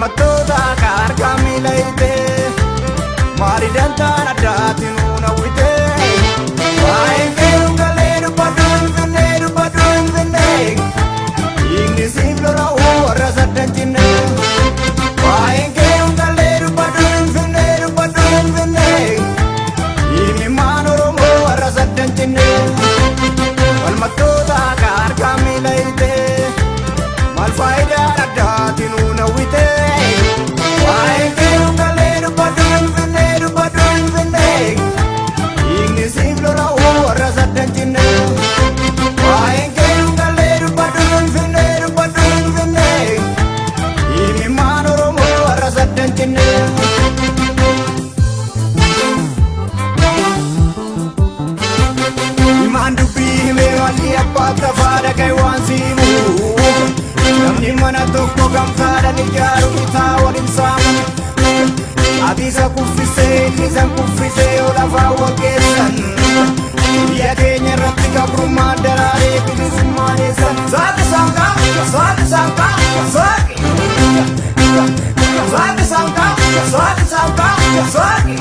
falmattoota harka miilayte maali dantaan addaatiin uunawwite waa'een keeruun galee dubbadduun finne hiikni siif lola'uu warra saddan cinne waa'een keeruun galee dubbadduun finne hiikni maan oromoo warra saddan cinne falmattoota harka miilayte maal faayidaan addaatiin uunawwite waa'een keeruun galee dubbadduun finne hiikni siif lola'uu warra saddan cinne waa'een keeruun galee dubbadduun finne hiikni maan oromoo warra saddan cinne himaan dubbii himee walii abbaa tafaadha ka'e waan siimu namni mana tokko gamtaadhaan ijaaru bitaa waliin saamu atiisa kuffisee illisan kuffisee yoo lafaa waggeessan biyya keenya irratti gabrummaa daraaree bilisummaa eessan saaqi saanqaa saaqi saanqaa saaqi saaqi saanqaa saaqi saanqaa saaqi